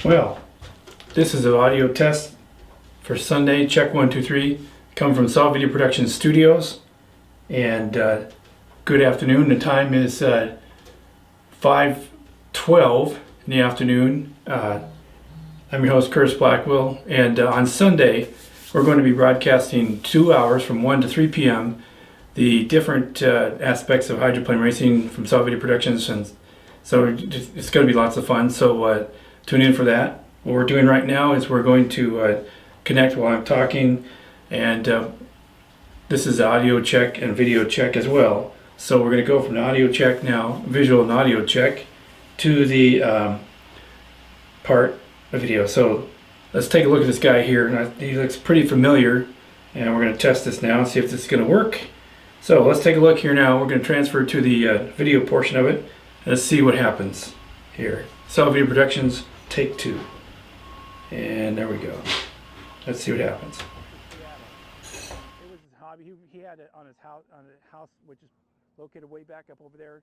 Well, this is an audio test for Sunday, check 1, 2, 3, come from Solve Video Production Studios, and good afternoon. The time is 5:12 in the afternoon. I'm your host, Curtis Blackwell, and on Sunday we're going to be broadcasting 2 hours from 1 to 3 p.m. the different aspects of hydroplane racing from Solve Video Productions, and so it's going to be lots of fun, so tune in for that. What we're doing right now is we're going to connect while I'm talking, and this is audio check and video check as well. So we're going to go from the audio check now, visual and audio check, to the part of video. So let's take a look at this guy here. And he looks pretty familiar, and we're going to test this now and see if this is going to work. So let's take a look here now. We're going to transfer to the video portion of it, and let's see what happens here. Solve Video Productions, take 2. And there we go. Let's see what happens. It was his hobby. He had it on his house, which is located way back up over there.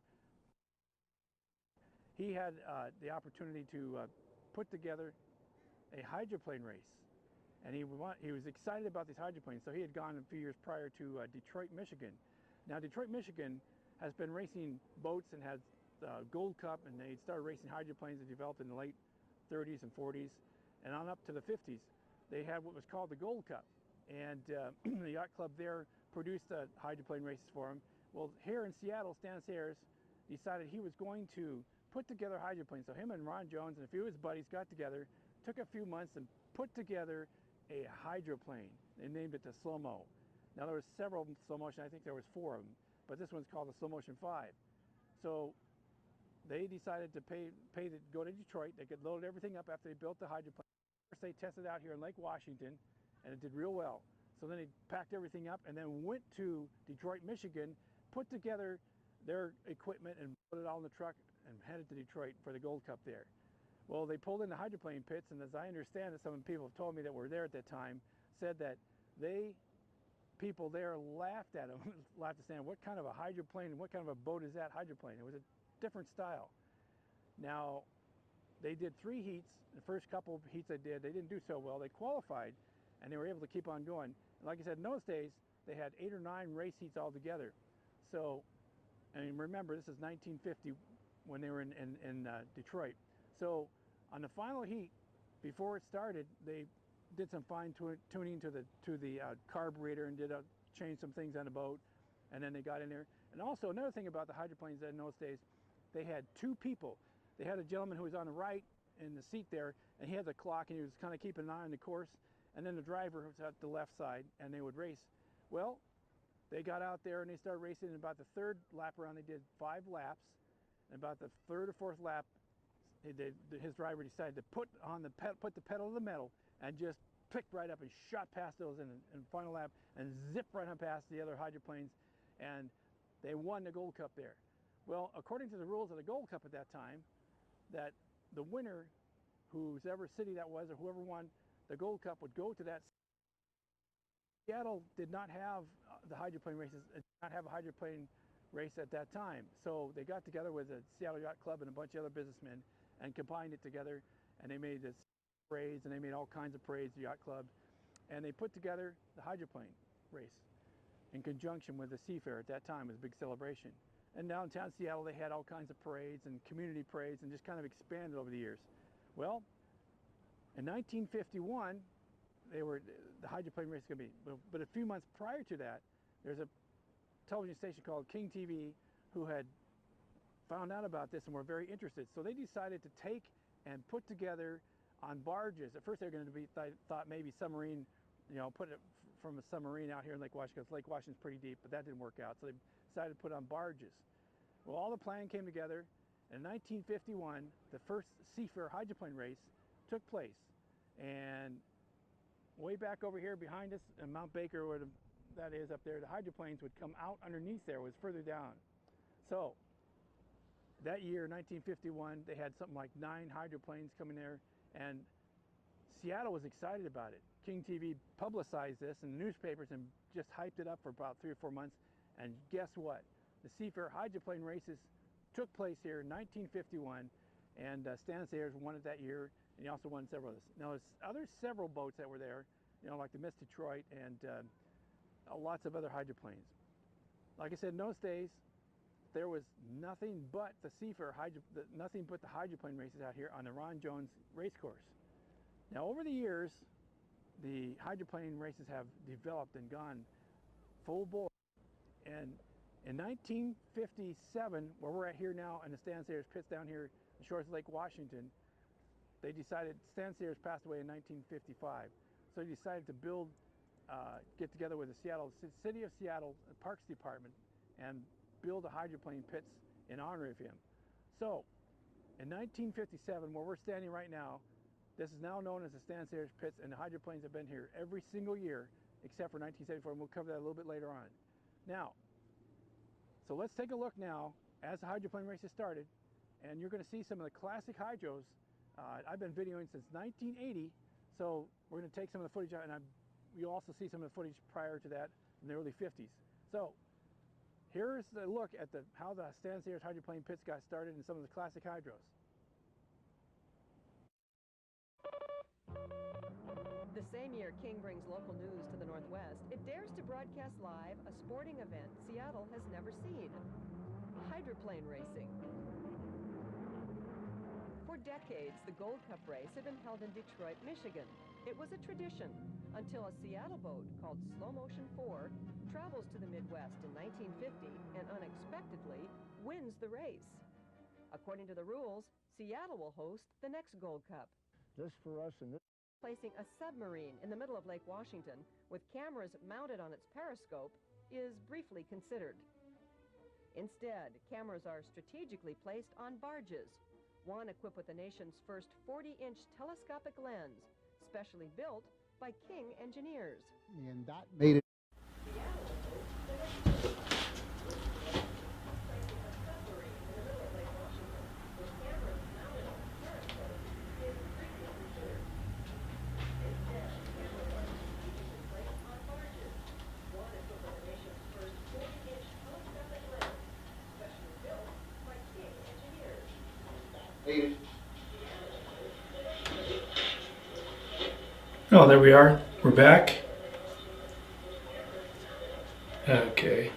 He had the opportunity to put together a hydroplane race, and he was excited about these hydroplanes. So he had gone a few years prior to Detroit, Michigan. Now Detroit, Michigan has been racing boats and has Gold Cup, and they started racing hydroplanes that developed in the late 30s and 40s, and on up to the 50s. They had what was called the Gold Cup, and the yacht club there produced hydroplane races for him. Well, here in Seattle, Stan Sayers decided he was going to put together hydroplanes. So him and Ron Jones and a few of his buddies got together, took a few months and put together a hydroplane. They named it the Slow Mo. Now there was several slow motion, I think there was 4 of them, but this one's called the Slow Motion 5. So they decided to go to Detroit. They could load everything up after they built the hydroplane. First they tested out here in Lake Washington, and it did real well. So then they packed everything up and then went to Detroit, Michigan, put together their equipment and put it all in the truck and headed to Detroit for the Gold Cup there. Well, they pulled in the hydroplane pits, and as I understand it, some people have told me that were there at that time, said that people there laughed at them, laughed at saying, what kind of a hydroplane and what kind of a boat is that hydroplane? It was a different style. Now, they did 3 heats. The first couple of heats they didn't do so well. They qualified, and they were able to keep on going. And like I said, in those days, they had 8 or 9 race heats altogether. So, and remember, this is 1950 when they were in Detroit. So, on the final heat, before it started, they did some fine tuning to the carburetor and changed some things on the boat, and then they got in there. And also another thing about the hydroplanes in those days, they had 2 people. They had a gentleman who was on the right in the seat there, and he had the clock, and he was kind of keeping an eye on the course, and then the driver was at the left side, and they would race. Well, they got out there and they started racing, and about the 3rd lap around, they did 5 laps, and about the 3rd or 4th lap, his driver decided to put the pedal to the metal and just picked right up and shot past those in the final lap and zipped right on past the other hydroplanes, and they won the Gold Cup there. Well, according to the rules of the Gold Cup at that time, that the winner, whoever city that was or whoever won the Gold Cup, would go to that. Seattle did not have the hydroplane races, did not have a hydroplane race at that time. So they got together with the Seattle Yacht Club and a bunch of other businessmen and combined it together, and they made this parades, and they made all kinds of parades, the yacht club, and they put together the hydroplane race in conjunction with the Seafair at that time. It was a big celebration. And downtown Seattle, they had all kinds of parades and community parades and just kind of expanded over the years. Well, in 1951, the hydroplane race was going to be, but a few months prior to that, there's a television station called King TV who had found out about this and were very interested. So they decided to take and put together on barges. At first they were going to be thought maybe submarine, put it from a submarine out here in Lake Washington, because Lake Washington's pretty deep, but that didn't work out. So they decided to put on barges. Well, all the plan came together. In 1951, the first Seafair hydroplane race took place. And way back over here behind us in Mount Baker, where that is up there, the hydroplanes would come out underneath there. It was further down. So that year, 1951, they had something like 9 hydroplanes coming there, and Seattle was excited about it. King TV publicized this in the newspapers and just hyped it up for about 3 or 4 months, and guess what? The Seafair hydroplane races took place here in 1951, and Stan Sayers won it that year, and he also won several others. Now, there's other several boats that were there, you know, like the Miss Detroit and lots of other hydroplanes. Like I said, in those days, there was nothing but the nothing but the hydroplane races out here on the Ron Jones race course. Now, over the years, the hydroplane races have developed and gone full bore. And in 1957, where we're at here now in the Stan Sayers pits down here on the shores of Lake Washington, they decided, Stan Sayers passed away in 1955, so they decided to build, get together with the City of Seattle Parks Department and build a hydroplane pits in honor of him. So, in 1957, where we're standing right now, this is now known as the Stan Sayers pits, and the hydroplanes have been here every single year except for 1974, and we'll cover that a little bit later on. Now, so let's take a look now as the hydroplane races started, and you're going to see some of the classic hydros. I've been videoing since 1980, so we're going to take some of the footage out, and you'll also see some of the footage prior to that in the early 50s. So here's the look at how the Stan Sayers hydroplane pits got started and some of the classic hydros. The same year King brings local news to the Northwest, it dares to broadcast live a sporting event Seattle has never seen: hydroplane racing. For decades, the Gold Cup race had been held in Detroit, Michigan. It was a tradition until a Seattle boat called Slow Motion 4 travels to the Midwest in 1950 and unexpectedly wins the race. According to the rules, Seattle will host the next Gold Cup. Just for us in this. Placing a submarine in the middle of Lake Washington with cameras mounted on its periscope is briefly considered. Instead, cameras are strategically placed on barges, one equipped with the nation's first 40-inch telescopic lens, specially built by King engineers. And that made it. Oh, there we are. We're back. Okay.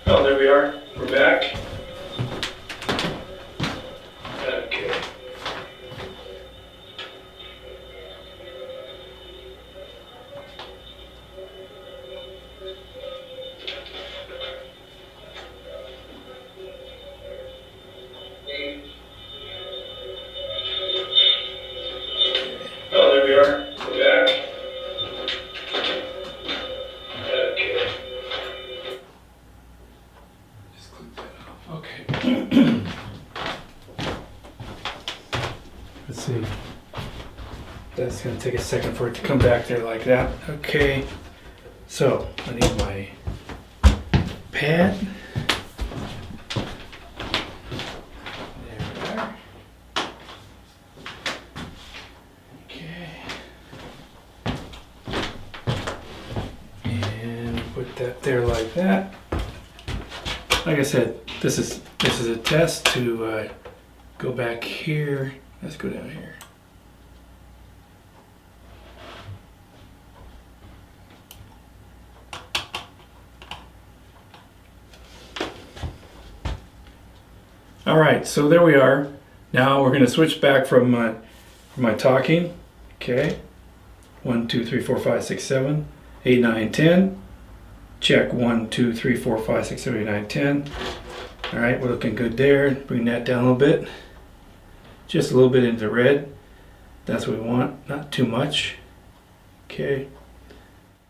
Oh, there we are. We're back. Okay. Oh, there we are. We're back. Okay. Just click that off. Okay. Let's see. That's going to take a second for it to come back there like that. Okay. So, I need my pad. There we are. Okay. And put that there like that. Like I said, this is a test to go back here. Let's go down here. All right, so there we are. Now we're going to switch back from my talking. Okay. 1, 2, 3, 4, 5, 6, 7, 8, 9, 10. Check 1, 2, 3, 4, 5, 6, 7, 8, 9, 10. All right, we're looking good there. Bring that down a little bit. Just a little bit into red. That's what we want, not too much. Okay.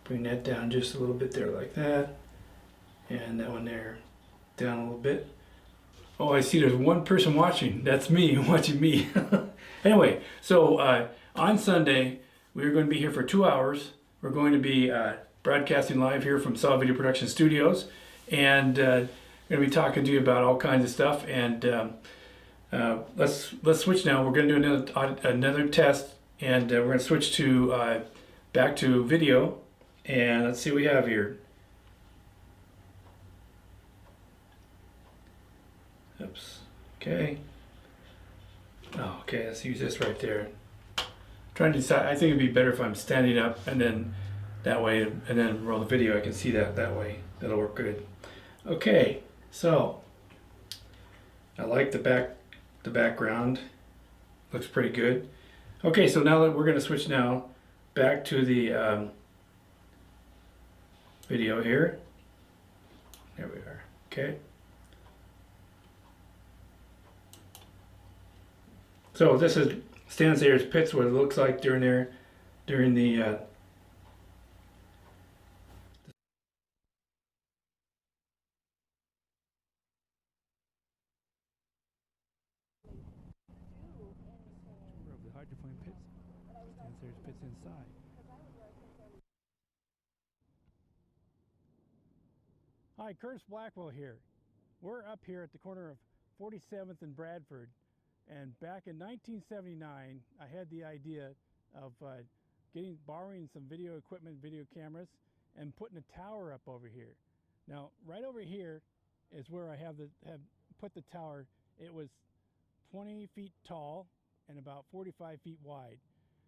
Bring that down just a little bit there like that. And that one there down a little bit. Oh, I see there's one person watching. That's me, watching me. Anyway, so on Sunday, we're going to be here for 2 hours. We're going to be broadcasting live here from Solid Video Production Studios. And going to be talking to you about all kinds of stuff. And Let's switch now. We're going to do another test, and we're going to switch to back to video, and let's see what we have here. Oops. Okay. Oh, okay. Let's use this right there. I'm trying to decide. I think it'd be better if I'm standing up, and then that way, and then roll the video. I can see that way. That'll work good. Okay. So I like the background. Looks pretty good. Okay, so now that we're going to switch now back to the video here. There we are. Okay. So this is Stan Sayers Pits, what it looks like during the of the hydroplane pits. Stan Sayers Pits inside. Hi, Curtis Blackwell here. We're up here at the corner of 47th and Bradford, and back in 1979 I had the idea of borrowing some video equipment, video cameras, and putting a tower up over here. Now right over here is where I have put the tower. It was 20 feet tall and about 45 feet wide.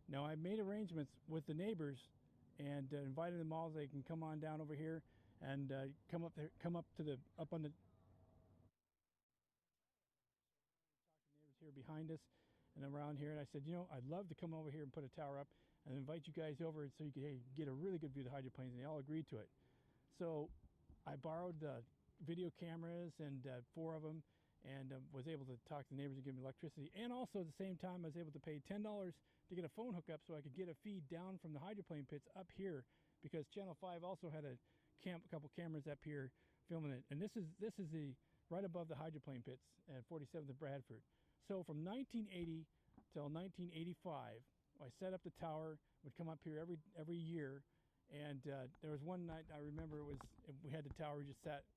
Now I made arrangements with the neighbors and invited them all so they can come on down over here and come up on the neighbors here behind us and around here. And I said, you know, I'd love to come over here and put a tower up and invite you guys over so you could get a really good view of the hydroplanes, and they all agreed to it. So I borrowed video cameras, and 4 of them, and was able to talk to the neighbors and give them electricity. And also at the same time I was able to pay $10 to get a phone hookup so I could get a feed down from the hydroplane pits up here, because Channel 5 also had a couple cameras up here filming it. And this is the right above the hydroplane pits at 47th and Bradford. So from 1980 till 1985, I set up the tower, would come up here every year. And there was one night I remember we had the tower,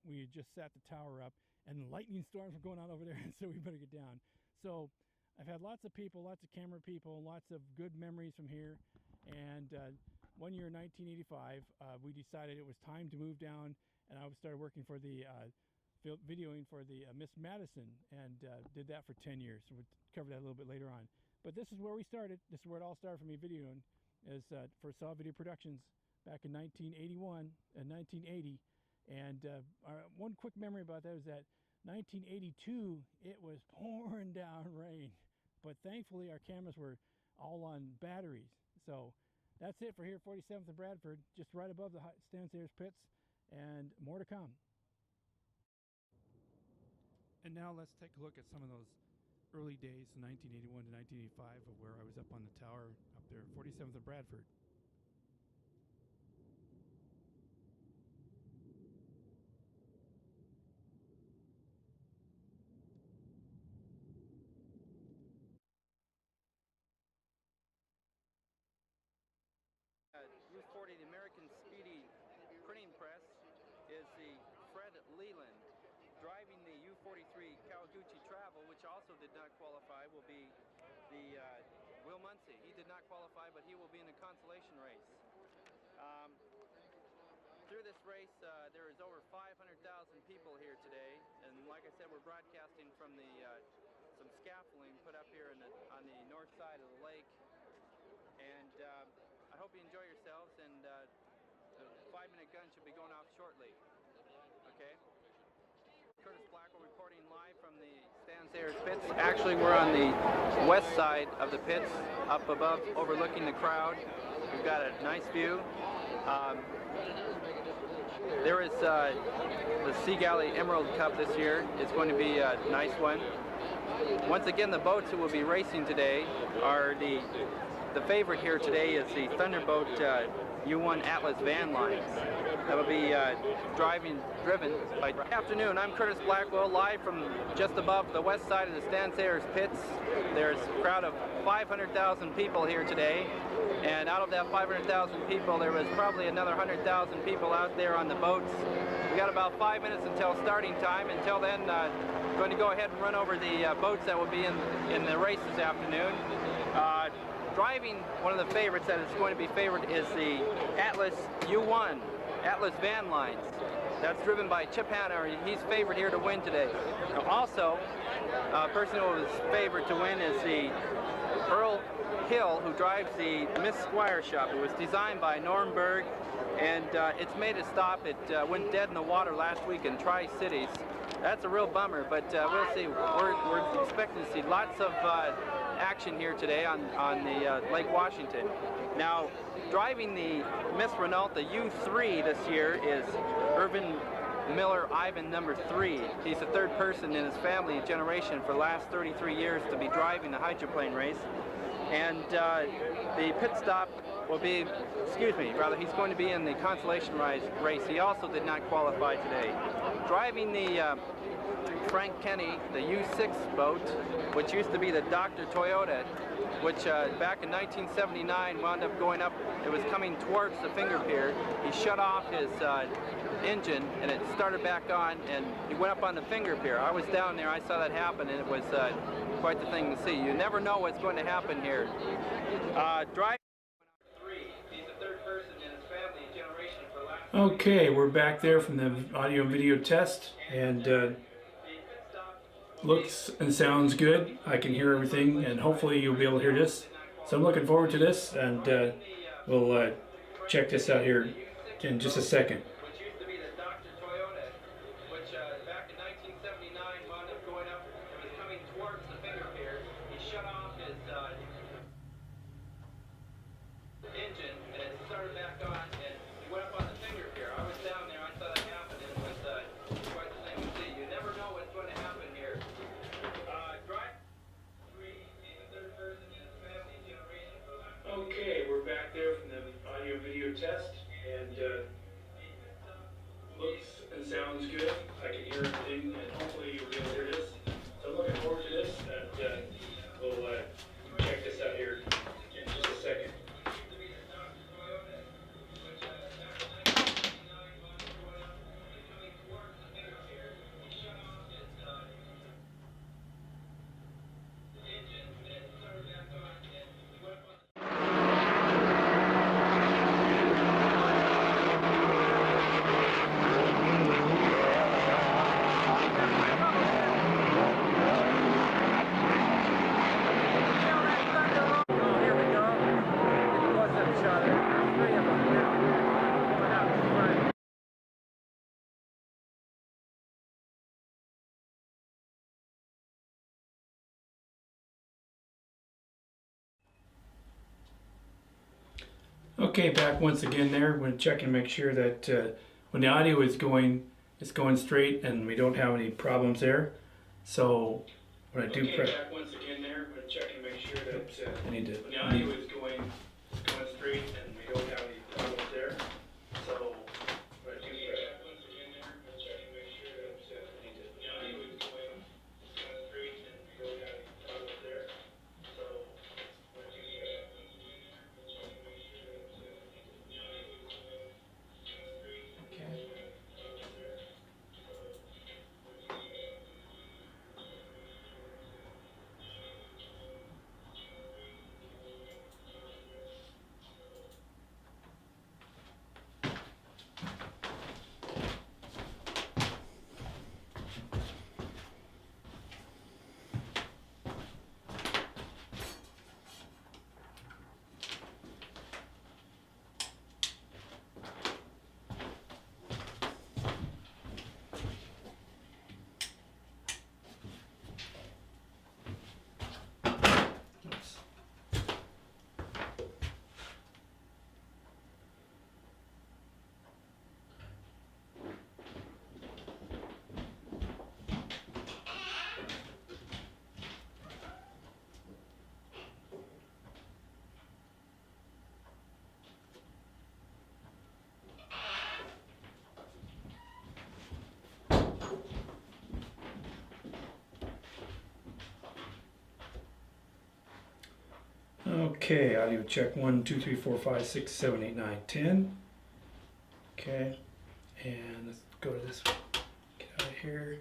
we had just sat the tower up, and lightning storms were going on over there, and so we better get down. So I've had lots of people, lots of camera people, lots of good memories from here. And one year in 1985, we decided it was time to move down, and I started working for the videoing for the Miss Madison, and did that for 10 years. So we'll cover that a little bit later on. But this is where we started. This is where it all started for me videoing, is for Saw Video Productions back in 1981 and 1980. And one quick memory about that is that 1982, it was pouring down rain, but thankfully our cameras were all on batteries. So that's it for here, 47th and Bradford, just right above the Stan Sayers Pits, and more to come. And now let's take a look at some of those early days, 1981 to 1985, of where I was up on the tower up there, 47th and Bradford. U-40, the American Speedy printing press, is the Fred Leland. Driving the U-43 Kawaguchi Travel, which also did not qualify, will be the Will Muncie. He did not qualify, but he will be in the consolation race. Through this race, there is over 500,000 people here today, and like I said, we're broadcasting from the some scaffolding put up here on the north side of the lake. And I hope you enjoy yourselves, and the 5-minute gun should be going off shortly. Okay? Curtis Blackwell reporting live from the Stan Sayers Pits. Actually, we're on the west side of the pits, up above, overlooking the crowd. We've got a nice view. There is the Sea Galley Emerald Cup this year. It's going to be a nice one. Once again, the boats that will be racing today are the favorite here today is the Thunderboat U1 Atlas van lines that will be driven by. Good afternoon, I'm Curtis Blackwell, live from just above the west side of the Stansayers pits. There's a crowd of 500,000 people here today, and out of that 500,000 people, there was probably another 100,000 people out there on the boats. We got about 5 minutes until starting time. Until then, going to go ahead and run over the boats that will be in the race this afternoon. Driving, one of the favorites that is going to be favored is the Atlas U1, Atlas van lines. That's driven by Chip Hanna. He's favored here to win today. Also, a person who is favored to win is the Earl Hill, who drives the Miss Squire shop. It was designed by Norm Berg, and it's made a stop. It went dead in the water last week in Tri-Cities. That's a real bummer, but we'll see. We're expecting to see lots of action here today on the Lake Washington. Now, driving the Miss Renault, the U3 this year, is Irvin Miller Ivan, number 3. He's the third person in his family generation for the last 33 years to be driving the hydroplane race. And the pit stop will be, he's going to be in the consolation race. He also did not qualify today. Driving the Frank Kenny, the U6 boat, which used to be the Dr. Toyota, which back in 1979 wound up going up. It was coming towards the finger pier. He shut off his engine and it started back on, and he went up on the finger pier. I was down there, I saw that happen, and it was quite the thing to see. You never know what's going to happen here. Driving. Okay, we're back there from the audio and video test, and looks and sounds good. I can hear everything, and hopefully you'll be able to hear this. So I'm looking forward to this, and we'll check this out here in just a second. Which used to be the Dr. Toyota, which back in 1979 wound up going up. It was coming towards the finger pier. He shut off his engine and it started back on, and he went up on the finger pier. I was down there, I saw that happen, and it was quite the thing to see. You never know what's going to happen here. Okay, we're back there from the audio video test, and looks and sounds good. I can hear everything, and hopefully you'll be able to hear this. So I'm looking forward to this, and we'll check this out here in just a second. Okay, back once again there. We're going to check and make sure that when the audio is going, it's going straight and we don't have any problems there. So when I do press... back once again there. We're going to check and make sure that when the audio is going, it's going straight and we don't have any problems there. So when I do press... once again there. We're going to check and make sure that the audio is going, it's going straight and we don't have any problems there. So when I do press... Okay, audio check 1, 2, 3, 4, 5, 6, 7, 8, 9, 10. Okay, and let's go to this one. Get out of here.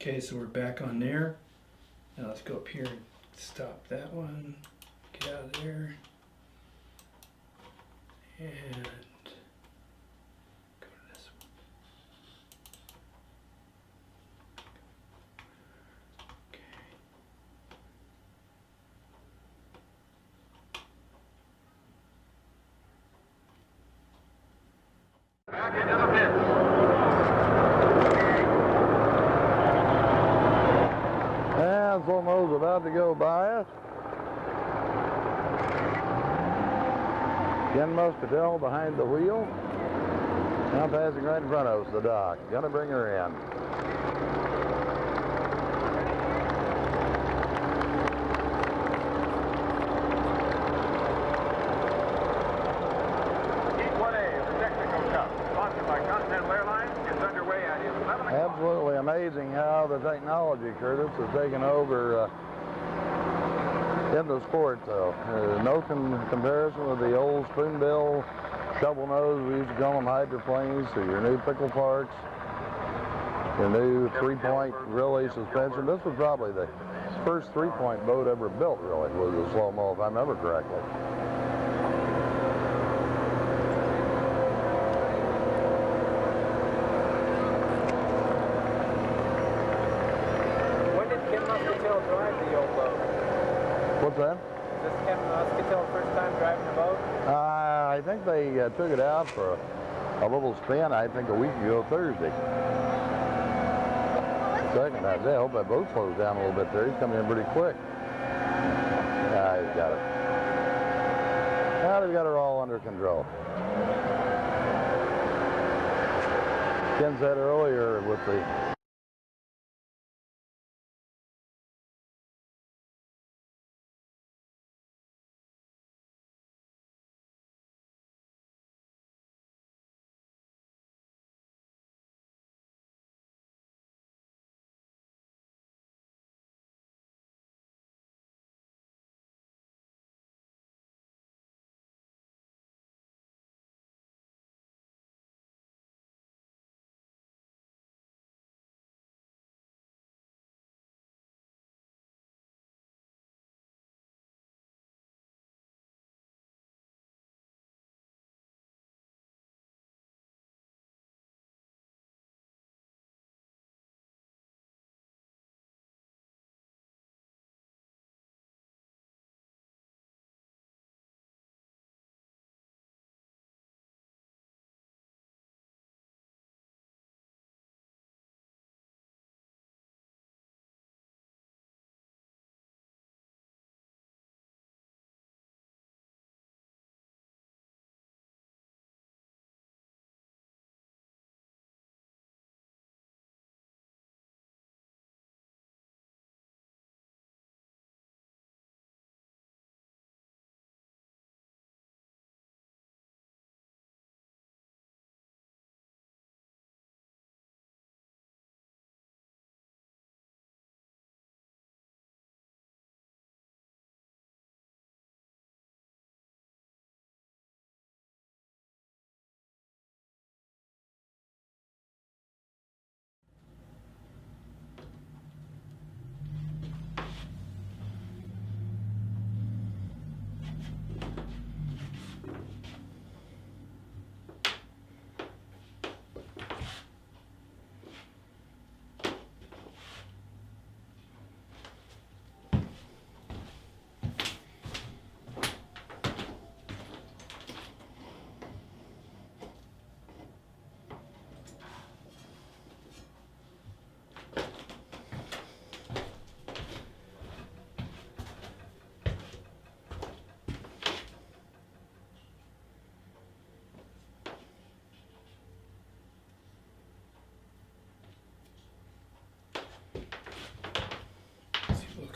Okay, so we're back on there. Now let's go up here and stop that one. Get out of there. And go to this one. Okay. Back into the pit. And Slow-Mo's about to go by us. Ken Muscatel behind the wheel. Now passing right in front of us, the dock. Gonna bring her in. Heat 1A of the Texaco Cup, sponsored by Continental Airlines, is underway at 11 o'clock. Absolutely amazing how the technology, Curtis, has taken over in the sport, though. No comparison with the old spoonbill, shovel nose, we used to call them hydroplanes, to your new pickle parks, your new three-point really suspension. This was probably the first three-point boat ever built, really, was a Slow-Mo, if I remember correctly. When did Ken Muscatel drive the old boat? What's that? Is this Ken Muscatel first time driving the boat? I think they took it out for a little spin, I think a week ago Thursday. Second, I hope that boat slows down a little bit there. He's coming in pretty quick. Yeah, he's got it. Now they've got her all under control. Ken said earlier with the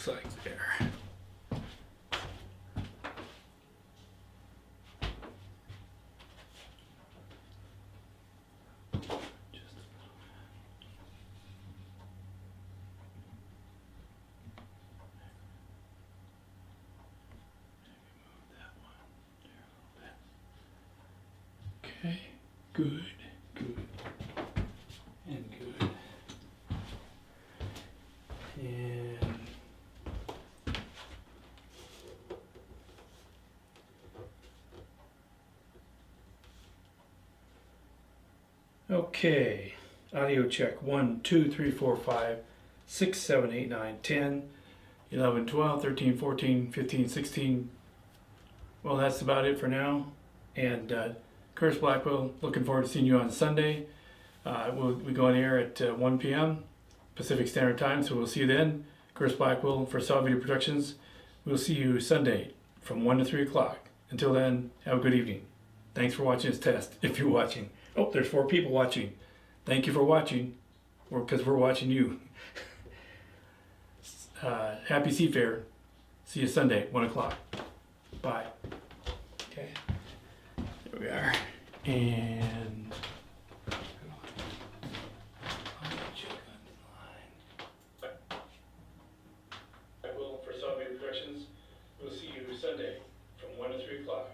looks like there. Okay, good, good, and good. And okay, audio check 1, 2, 3, 4, 5, 6, 7, 8, 9, 10, 11, 12, 13, 14, 15, 16. Well, that's about it for now. And Curtis Blackwell, looking forward to seeing you on Sunday. We go on air at 1 p.m. Pacific Standard Time, so we'll see you then. Curtis Blackwell for Solid Video Productions. We'll see you Sunday from 1 to 3 o'clock. Until then, have a good evening. Thanks for watching this test, if you're watching. Oh, there's 4 people watching. Thank you for watching, because we're watching you. Happy Seafair. See you Sunday, 1 o'clock. Bye. Okay. There we are. And I will for Solid Video Productions. We'll see you Sunday from 1 to 3 o'clock.